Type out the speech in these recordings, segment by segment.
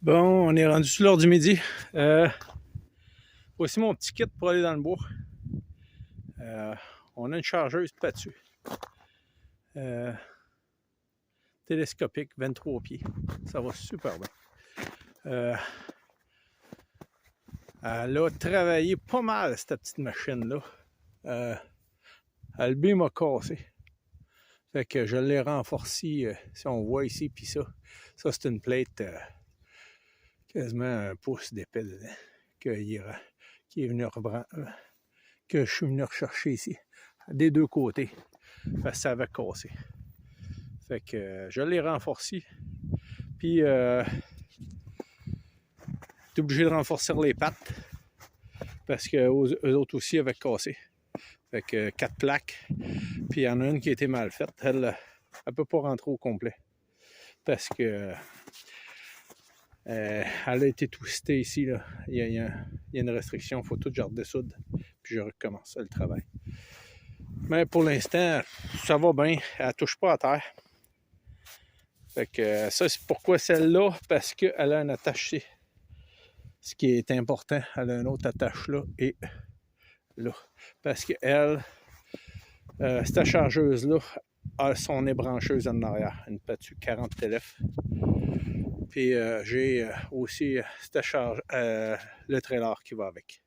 Bon, on est rendu sur l'heure du midi. Voici mon petit kit pour aller dans le bois. On a une chargeuse battue. Télescopique, 23 pieds. Ça va super bien. Elle a travaillé pas mal, cette petite machine-là. Le B m'a cassé. Fait que je l'ai renforcé, si on voit ici, puis ça. Ça, c'est une plate quasiment un pouce d'épais dedans. Qui est venu que je suis venu rechercher ici. Des deux côtés. Parce que ça avait cassé. Fait que je l'ai renforcé. Puis, j'étais obligé de renforcer les pattes. Parce que eux autres aussi avaient cassé. Fait que 4 plaques. Puis, il y en a une qui a été mal faite. Elle ne peut pas rentrer au complet. Parce que elle a été twistée ici. Là. Il y a une restriction. Il faut tout que je redessoudre. Puis, je recommence le travail. Mais pour l'instant, ça va bien. Elle ne touche pas à terre. Fait que ça, c'est pourquoi celle-là, parce qu'elle a une attache ici. Ce qui est important, elle a une autre attache là et là. Parce qu'elle, cette chargeuse-là, a son ébrancheuse en arrière. Une battue 40 TLF. Puis j'ai aussi cette charge, le trailer qui va avec.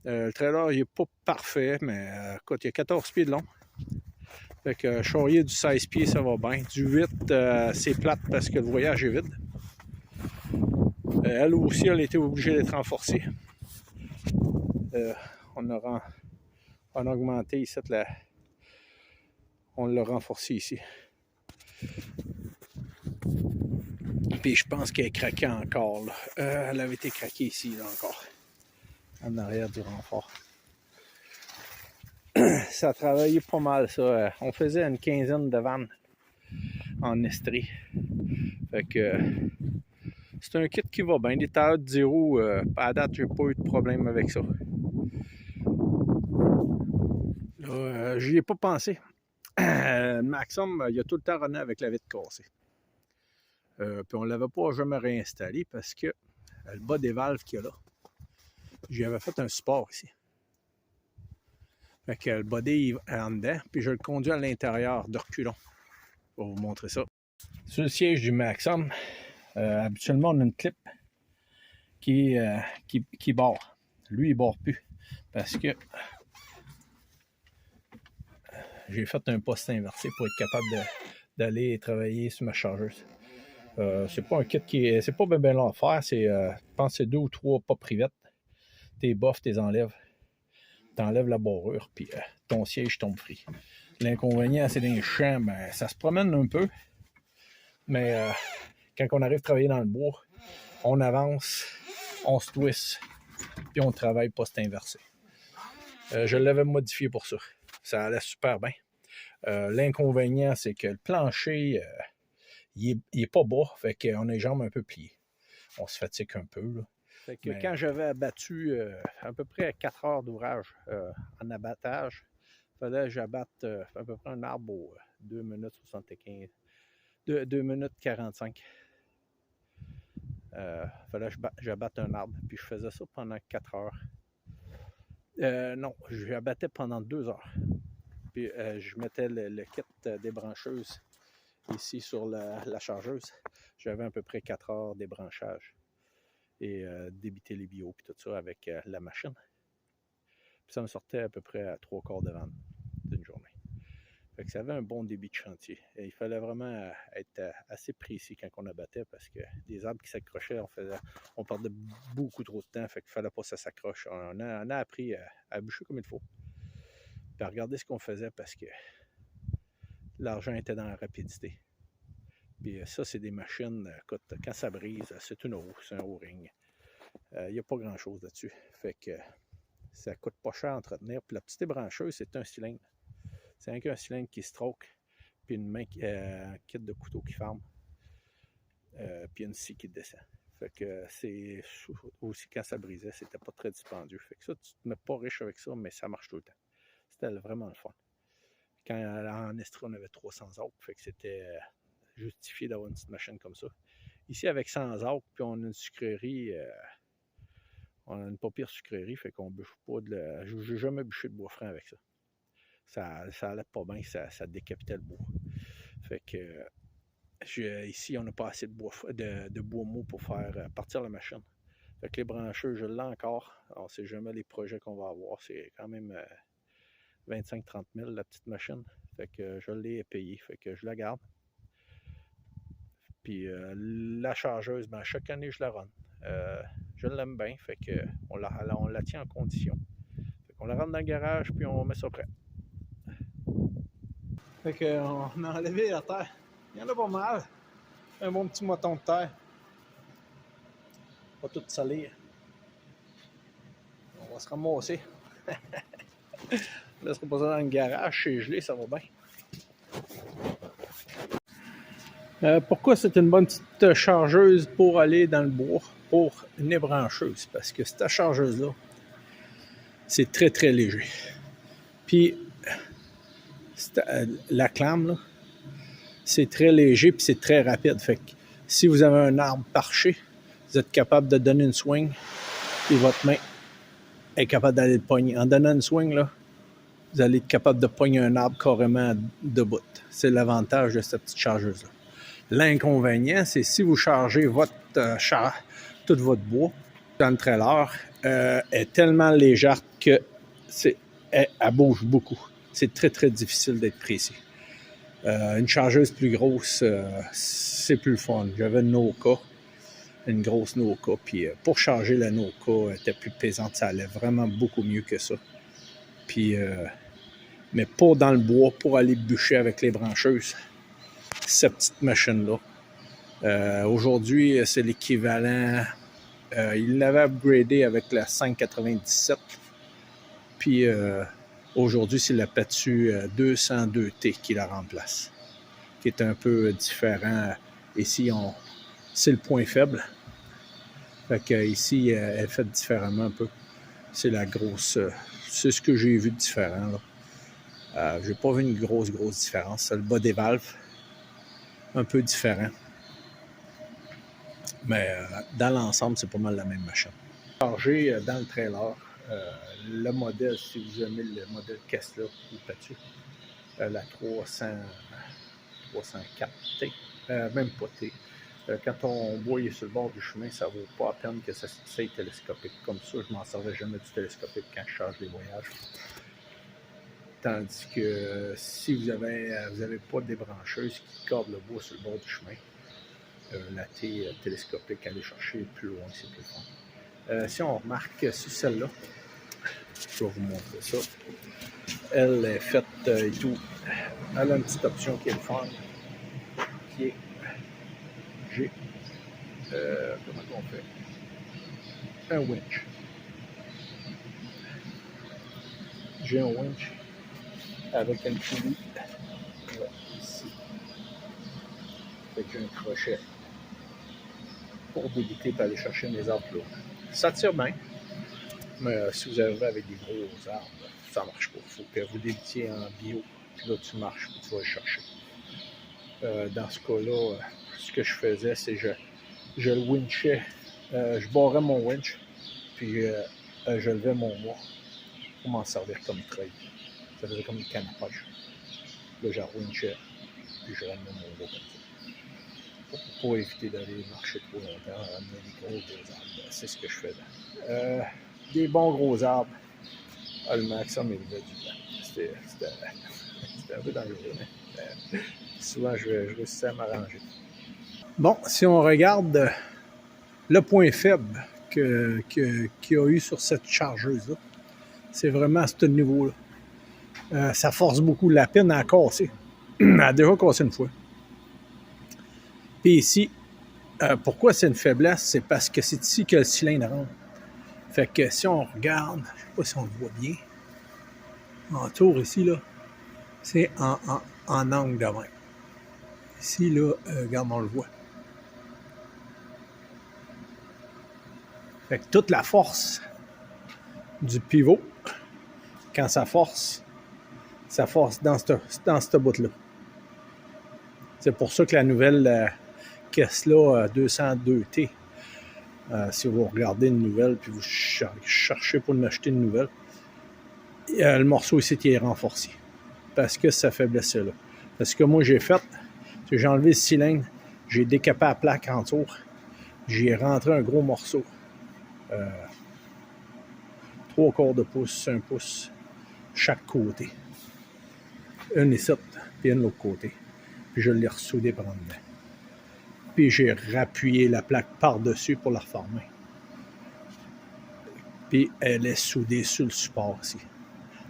Le trailer, il n'est pas parfait, mais écoute, il y a 14 pieds de long. Fait que charrier du 16 pieds, ça va bien. Du 8, c'est plate parce que le voyage est vide. Elle aussi, elle a été obligée d'être renforcée. On a augmenté ici, on l'a renforcé ici. Puis je pense qu'elle est craquée encore. Là. Elle avait été craquée ici, là, encore. En arrière du renfort. Ça travaillait pas mal, ça. On faisait une quinzaine de vannes en estrie. Fait que c'est un kit qui va bien. Des tailles de 0, à date, j'ai pas eu de problème avec ça. Là, j'y ai pas pensé. Maxim, il a tout le temps runné avec la vitre cassée. Puis on ne l'avait pas jamais réinstallé parce que le bas des valves qu'il y a là, j'y avais fait un support ici. Fait que le body est en dedans, puis je le conduis à l'intérieur de reculons. Je vais vous montrer ça. Sur le siège du Maxim, habituellement, on a une clip qui barre. Lui, il ne barre plus parce que j'ai fait un poste inversé pour être capable d'aller travailler sur ma chargeuse. C'est pas un kit c'est pas bien long à faire. Je pense que c'est 2 ou 3 pas privettes. Tes boffes, tes enlèves. T'enlèves la barrure, puis ton siège tombe free. L'inconvénient, c'est dans les champs, ben, ça se promène un peu. Mais quand on arrive à travailler dans le bois, on avance, on se twist, puis on travaille poste inversé. Je l'avais modifié pour ça. Ça allait super bien. L'inconvénient, c'est que le plancher, il est pas bas, fait qu'on a les jambes un peu pliées. On se fatigue un peu, là. Fait que quand j'avais abattu à peu près 4 heures d'ouvrage en abattage, il fallait que j'abatte à peu près un arbre aux 2 minutes 75, 2 minutes 45. Fallait que j'abatte un arbre, puis je faisais ça pendant 4 heures. Non, j'abattais pendant 2 heures. Puis je mettais le kit débrancheuse ici sur la chargeuse. J'avais à peu près 4 heures débranchage et débiter les bio puis tout ça avec la machine. Puis ça me sortait à peu près à 3/4 de vanne d'une journée. Fait que ça avait un bon débit de chantier. Et il fallait vraiment être assez précis quand on abattait parce que des arbres qui s'accrochaient, on perdait beaucoup trop de temps. Fait qu'il fallait pas que ça s'accroche. On a appris à bûcher comme il faut. Puis à regarder ce qu'on faisait parce que l'argent était dans la rapidité. Puis ça, c'est des machines, écoute, quand ça brise, c'est une roue, c'est un O-ring. Il n'y a pas grand-chose là-dessus. Fait que ça coûte pas cher à entretenir. Puis la petite ébrancheuse, c'est un cylindre. C'est un cylindre qui stroke, puis une main, un kit de couteau qui ferme, puis une scie qui descend. Fait que c'est aussi quand ça brisait, c'était pas très dispendieux. Fait que ça, tu te mets pas riche avec ça, mais ça marche tout le temps. C'était vraiment le fun. Quand en Estrie, on avait 300 autres, fait que c'était justifié d'avoir une petite machine comme ça. Ici, avec sans arbre, puis on a une sucrerie, on a une pas pire sucrerie, fait qu'on bûche pas de la... J'ai jamais bûché de bois franc avec ça. Ça allait pas bien, ça décapitait le bois. Fait que ici, on n'a pas assez de bois mou pour faire partir la machine. Fait que les brancheux, je l'ai encore. On ne sait jamais les projets qu'on va avoir. C'est quand même 25-30 000 la petite machine. Fait que je l'ai payée. Fait que je la garde. Puis la chargeuse, ben, chaque année, je la run. Je l'aime bien. Fait que on la tient en condition. Fait qu'on la rentre dans le garage, puis on met ça prêt. Fait qu'on a enlevé la terre. Il y en a pas mal. Un bon petit moton de terre. Pas tout salé. On va se ramasser. On laissera pas ça dans le garage, c'est gelé, ça va bien. Pourquoi c'est une bonne petite chargeuse pour aller dans le bois, pour une ébrancheuse? Parce que cette chargeuse-là, c'est très très léger. Puis la clame, là, c'est très léger puis c'est très rapide. Fait que si vous avez un arbre parché, vous êtes capable de donner une swing et votre main est capable d'aller le pogner. En donnant une swing, là, vous allez être capable de pogner un arbre carrément debout. C'est l'avantage de cette petite chargeuse-là. L'inconvénient, c'est si vous chargez tout votre bois dans le trailer, est tellement légère que elle bouge beaucoup. C'est très, très difficile d'être précis. Une chargeuse plus grosse, c'est plus le fun. J'avais une grosse Noka, puis pour charger la Noka, elle était plus pesante, ça allait vraiment beaucoup mieux que ça. Puis, mais pas dans le bois, pour aller bûcher avec les brancheuses, cette petite machine-là. Aujourd'hui, c'est l'équivalent, il l'avait upgradé avec la 597, puis aujourd'hui, c'est la Patu 202T qui la remplace, qui est un peu différent. Ici, c'est le point faible. Fait que ici, elle est faite différemment un peu. C'est la grosse... c'est ce que j'ai vu de différent, là. J'ai pas vu une grosse différence. C'est le bas des valves, un peu différent. Mais dans l'ensemble, c'est pas mal la même machine. Chargé dans le trailer, le modèle, si vous aimez le modèle Kessler ou Patu, la 304T, même pas T. Quand on voyait sur le bord du chemin, ça vaut pas la peine que ça soit télescopique. Comme ça, je m'en servais jamais du télescopique quand je charge les voyages. Tandis que si vous avez pas de débrancheuse qui corde le bois sur le bord du chemin, la T télescopique, aller chercher plus loin, c'est plus fun. Si on remarque sur celle-là, je vais vous montrer ça. Elle est faite et tout. Elle a une petite option qui est le fun, qui est comment on fait? Un winch. J'ai un winch avec une poulie ici. Avec un crochet pour débuter et aller chercher mes arbres là. Ça tire bien, mais si vous arrivez avec des gros arbres, ça marche pas. Il faut que vous débutiez en bio, puis là tu marches, puis tu vas le chercher. Dans ce cas-là, ce que je faisais, c'est je le winchais, je barrais mon winch, puis je levais mon mât pour m'en servir comme treuil. Ça faisait comme une canne à pêche. Là, je winchais, puis je ramenais mon mât comme ça. Pour éviter d'aller marcher trop longtemps, ramener des gros arbres. C'est ce que je faisais. Des bons gros arbres. Le maximum, il faisait du temps. C'était un peu dangereux, mais souvent, je réussissais à m'arranger. Bon, si on regarde le point faible qu'il y a eu sur cette chargeuse-là, c'est vraiment à ce niveau-là. Ça force beaucoup. La pine à casser. Elle a déjà cassé une fois. Puis ici, pourquoi c'est une faiblesse? C'est parce que c'est ici que le cylindre rentre. Fait que si on regarde, je ne sais pas si on le voit bien, en tour ici, là, c'est en angle de même. Ici, là, regarde, on le voit. Fait que toute la force du pivot, quand ça force dans ce bout-là. C'est pour ça que la nouvelle caisse-là 202T. Si vous regardez une nouvelle puis vous cherchez pour en acheter une nouvelle, le morceau ici qui est renforcé parce que ça fait blesser là. Parce que moi j'ai fait, c'est que j'ai enlevé le cylindre, j'ai décapé la plaque en tour, j'ai rentré un gros morceau, 3/4 de pouce, 1 pouce, chaque côté. Une ici, puis une de l'autre côté. Puis je l'ai ressoudé par en dedans. Puis j'ai rappuyé la plaque par-dessus pour la reformer. Puis elle est soudée sur le support ici.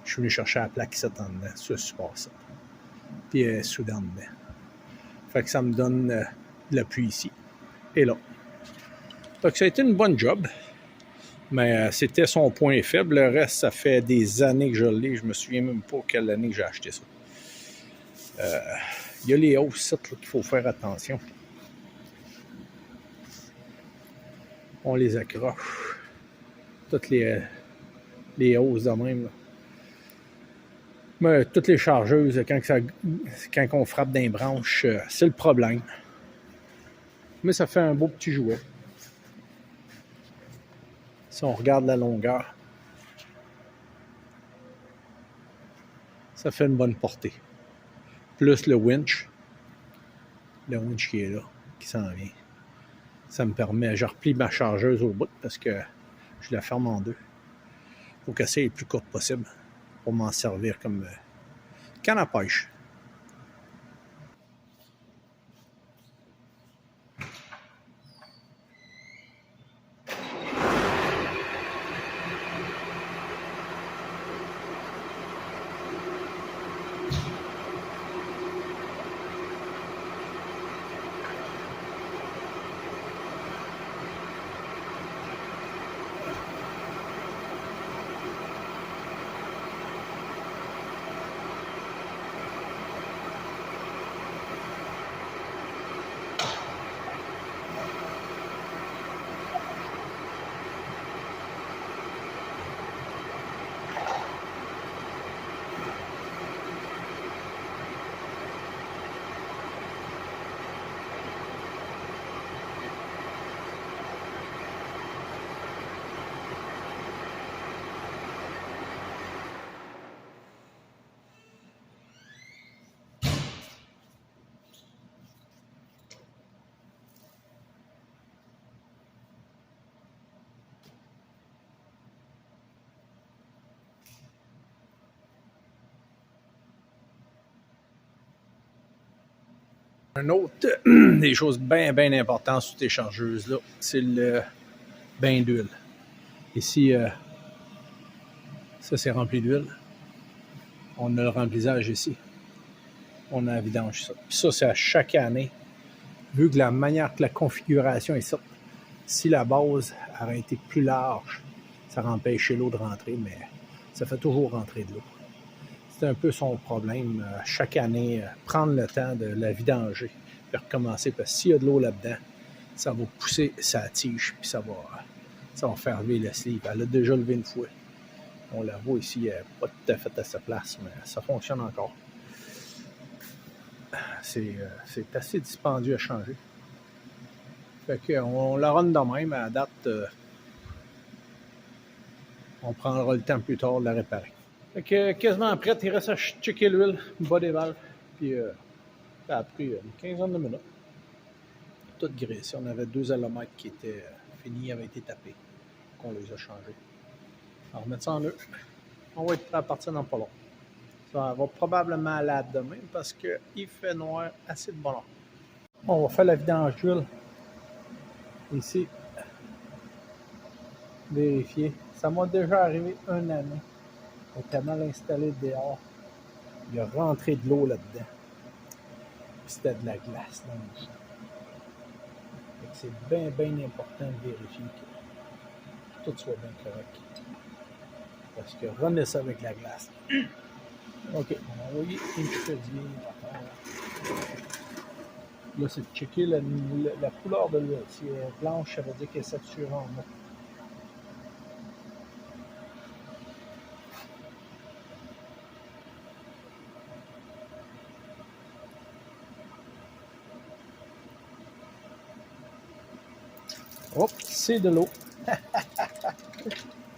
Je suis venu chercher la plaque ici en dedans, sur le support ici. Puis elle est soudée en dedans. Fait que ça me donne de l'appui ici et là. Fait que ça a été une bonne job. Mais c'était son point faible. Le reste, ça fait des années que je l'ai. Je me souviens même pas quelle année que j'ai acheté ça. Il y a les hausses qu'il faut faire attention. On les accroche. Toutes les hausses de même. Là. Mais toutes les chargeuses, quand on frappe dans les branches, c'est le problème. Mais ça fait un beau petit jouet. Si on regarde la longueur, ça fait une bonne portée. Plus le winch qui est là, qui s'en vient. Ça me permet, je replie ma chargeuse au bout parce que je la ferme en deux. Il faut qu'elle soit le plus courte possible pour m'en servir comme canne à pêche. Un autre des choses bien importantes sur tes chargeuses-là, c'est le bain d'huile. Ici, ça c'est rempli d'huile. On a le remplissage ici. On a la vidange ça. Puis ça, c'est à chaque année. Vu que la manière que la configuration est sorte, si la base aurait été plus large, ça aurait empêché l'eau de rentrer, mais ça fait toujours rentrer de l'eau. C'est un peu son problème. Chaque année, prendre le temps de la vidanger et recommencer. Parce que s'il y a de l'eau là-dedans, ça va pousser sa tige puis ça va faire lever le sleeve. Elle a déjà levé une fois. On la voit ici, elle n'est pas tout à fait à sa place, mais ça fonctionne encore. C'est assez dispendieux à changer. Fait qu'on la run de même. À la date, on prendra le temps plus tard de la réparer. Fait que quasiment prêt, il reste à checker l'huile, bas des valves. Puis ça a pris une quinzaine de minutes. Tout graissé. On avait 2 allomètres qui étaient finis, avaient été tapés. On les a changés. On va remettre ça en œuvre. On va être prêt à partir dans pas long. Ça va probablement aller à demain parce qu'il fait noir assez de bonheur. On va faire la vidange d'huile. Ici. Vérifier. Ça m'a déjà arrivé une année. On était mal installé dehors. Il y a rentré de l'eau là-dedans. Puis c'était de la glace dans le champ. C'est bien important de vérifier que tout soit bien correct. Parce que runner ça avec la glace. OK, on va envoyer une chaudière. Là, c'est de checker la couleur de l'huile. Si elle est blanche, ça veut dire qu'elle est saturée en eau. Hop, c'est de l'eau.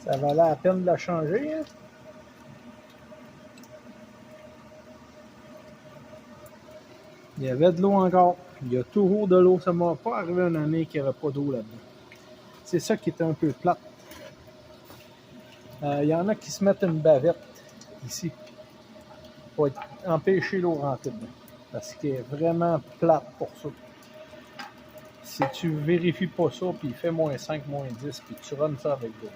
Ça valait la peine de la changer. Hein? Il y avait de l'eau encore. Il y a toujours de l'eau. Ça ne m'a pas arrivé une année qu'il n'y avait pas d'eau là-dedans. C'est ça qui était un peu plate. Il y en a qui se mettent une bavette ici pour empêcher l'eau de rentrer dedans. Parce qu'elle est vraiment plate pour ça. Si tu vérifies pas ça, puis il fait moins 5, moins 10, puis tu runs ça avec de l'eau,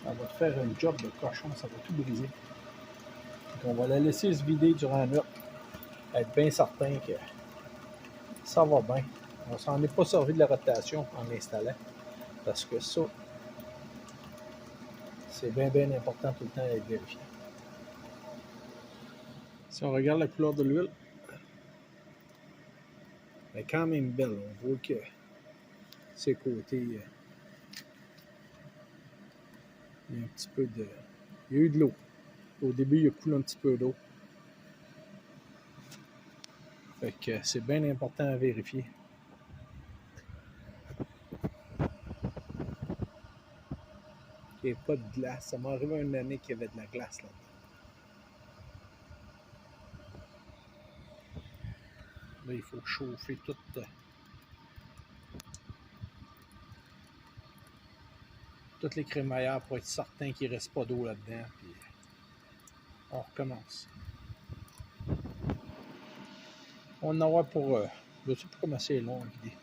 ça va te faire un job de cochon, ça va tout briser. Donc on va la laisser se vider durant la nuit. Être bien certain que ça va bien. On s'en est pas servi de la rotation en l'installant. Parce que ça, c'est bien, bien important tout le temps à être vérifié. Si on regarde la couleur de l'huile, elle est quand même belle. On voit que ses côtés, il y a un petit peu de... Il y a eu de l'eau. Au début, il a coulé un petit peu d'eau. Fait que c'est bien important à vérifier. Il n'y a pas de glace. Ça m'est arrivé une année qu'il y avait de la glace là-dedans. Là, il faut chauffer toutes les crémaillères pour être certain qu'il ne reste pas d'eau là-dedans. Puis on recommence. On en aura pour... je ne sais pas comment c'est long à vider.